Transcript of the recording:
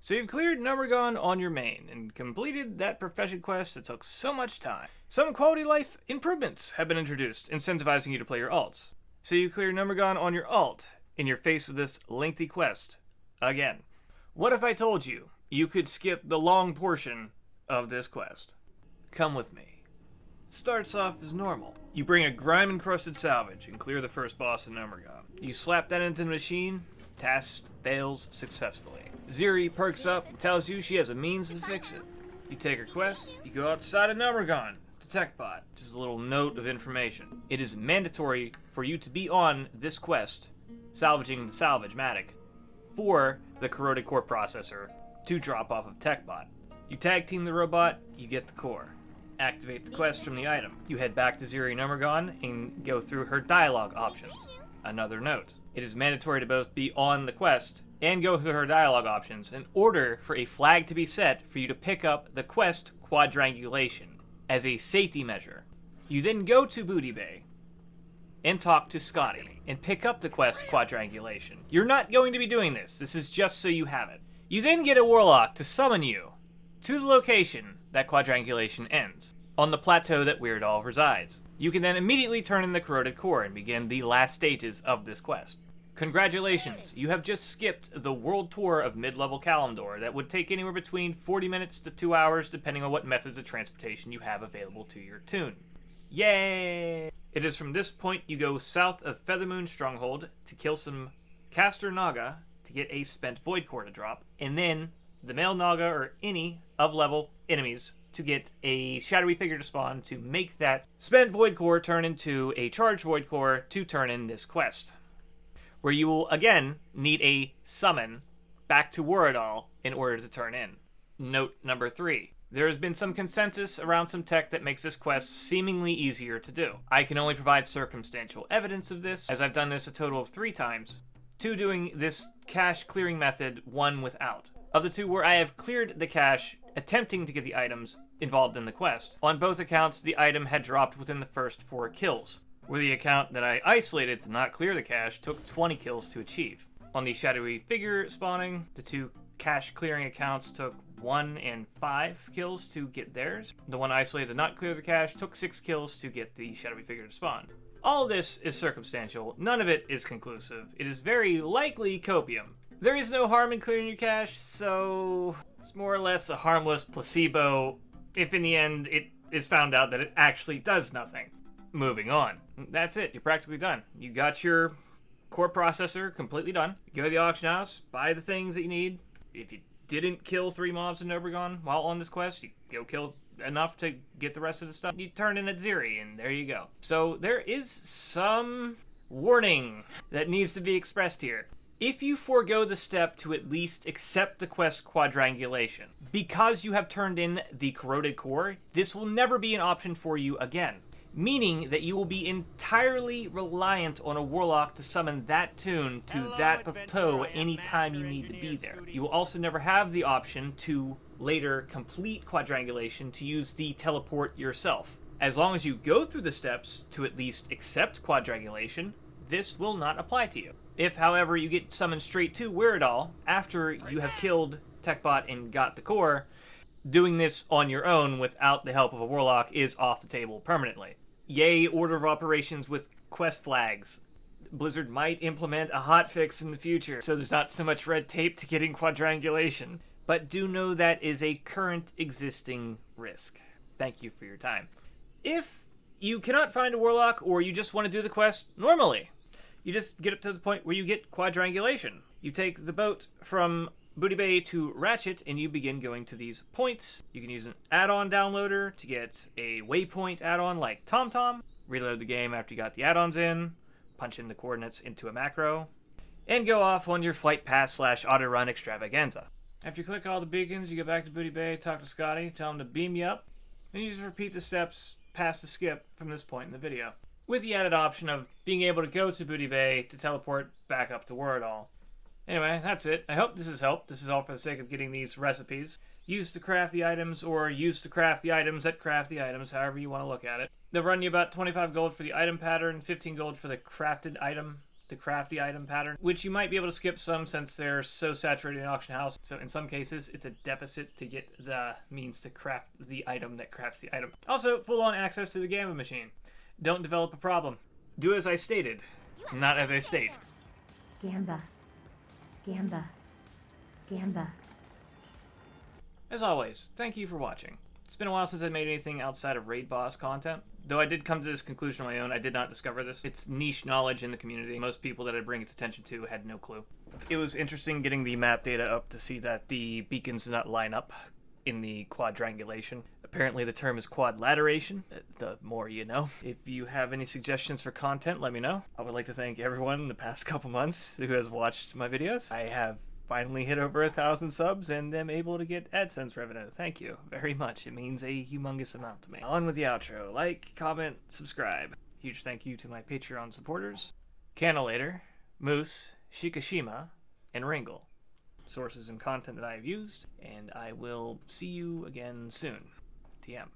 So you've cleared gnomeregan on your main and completed that profession quest that took so much time. Some quality life improvements have been introduced, incentivizing you to play your alts. So you clear gnomeregan on your alt, and you're faced with this lengthy quest. Again. What if I told you you could skip the long portion of this quest? Come with me. It starts off as normal. You bring a grime-encrusted salvage and clear the first boss in gnomeregan. You slap that into the machine, task fails successfully. Ziri perks up and tells you she has a means to fix it. You take her quest, you go outside of gnomeregan to TechBot. Just a little note of information. It is mandatory for you to be on this quest, salvaging the salvage-matic, for the corroded core processor to drop off of TechBot. You tag team the robot, you get the core. Activate the quest from the item. You head back to Ziri gnomeregan and go through her dialogue options. Another note. It is mandatory to both be on the quest and go through her dialogue options in order for a flag to be set for you to pick up the quest Quadrangulation as a safety measure. You then go to Booty Bay and talk to Scotty and pick up the quest Quadrangulation. You're not going to be doing this. This is just so you have it. You then get a warlock to summon you to the location that Quadrangulation ends, on the plateau that Weird Al resides. You can then immediately turn in the corroded core and begin the last stages of this quest. Congratulations, you have just skipped the world tour of mid-level Kalimdor that would take anywhere between 40 minutes to 2 hours depending on what methods of transportation you have available to your tune. Yay! It is from this point you go south of Feathermoon Stronghold to kill some Caster Naga to get a spent Void Core to drop, and then the male Naga or any of level enemies to get a shadowy figure to spawn to make that spent Void Core turn into a charged Void Core to turn in this quest, where you will again need a summon back to Weird in order to turn in. Note number 3. There has been some consensus around some tech that makes this quest seemingly easier to do. I can only provide circumstantial evidence of this, as I've done this a total of 3 times, 2 doing this cache clearing method, 1 without. Of the 2 where I have cleared the cache, attempting to get the items involved in the quest, on both accounts the item had dropped within the first 4 kills, where the account that I isolated to not clear the cache took 20 kills to achieve. On the shadowy figure spawning, the 2 cache clearing accounts took 1 and 5 kills to get theirs. The one isolated to not clear the cache took 6 kills to get the shadowy figure to spawn. All this is circumstantial, none of it is conclusive. It is very likely copium. There is no harm in clearing your cache, so it's more or less a harmless placebo if in the end it is found out that it actually does nothing. Moving on. That's it, you're practically done. You got your core processor completely done. You go to the auction house, buy the things that you need. If you didn't kill 3 mobs in gnomeregan while on this quest, you go kill enough to get the rest of the stuff. You turn in at Ziri, and there you go. So there is some warning that needs to be expressed here. If you forego the step to at least accept the quest Quadrangulation, because you have turned in the corroded core, this will never be an option for you again. Meaning that you will be entirely reliant on a warlock to summon that tune to that plateau anytime you need to be there. You will also never have the option to later complete Quadrangulation to use the teleport yourself. As long as you go through the steps to at least accept Quadrangulation, this will not apply to you. If, however, you get summoned straight to Weird Al after you have killed TechBot and got the core, doing this on your own without the help of a warlock is off the table permanently. Yay, order of operations with quest flags. Blizzard might implement a hotfix in the future, so there's not so much red tape to getting Quadrangulation. But do know that is a current existing risk. Thank you for your time. If you cannot find a warlock or you just want to do the quest normally, you just get up to the point where you get Quadrangulation. You take the boat from Booty Bay to Ratchet, and you begin going to these points. You can use an add-on downloader to get a waypoint add-on like TomTom. Reload the game after you got the add-ons in, punch in the coordinates into a macro, and go off on your flight pass / auto-run extravaganza. After you click all the beacons, you go back to Booty Bay, talk to Scotty, tell him to beam you up, and you just repeat the steps past the skip from this point in the video, with the added option of being able to go to Booty Bay to teleport back up to Weird Al. Anyway, that's it. I hope this has helped. This is all for the sake of getting these recipes. Use to craft the items, or use to craft the items that craft the items, however you want to look at it. They'll run you about 25 gold for the item pattern, 15 gold for the crafted item. to craft the item pattern, which you might be able to skip some since they're so saturated in auction house. So in some cases, it's a deficit to get the means to craft the item that crafts the item. Also, full-on access to the gamba machine. Don't develop a problem. Do as I stated, not as I state. Gamba. Gamba. Gamba. As always, thank you for watching. It's been a while since I made anything outside of raid boss content. Though I did come to this conclusion on my own, I did not discover this. It's niche knowledge in the community. Most people that I bring its attention to had no clue. It was interesting getting the map data up to see that the beacons do not line up in the quadrangulation. Apparently the term is quadlateration. The more you know. If you have any suggestions for content, let me know. I would like to thank everyone in the past couple months who has watched my videos. I have finally hit over 1,000 subs and am able to get AdSense revenue. Thank you very much. It means a humongous amount to me. On with the outro. Like, comment, subscribe. Huge thank you to my Patreon supporters. Canolator, Moose, Shikishima, and Ringle. Sources and content that I have used, and I will see you again soon. TM.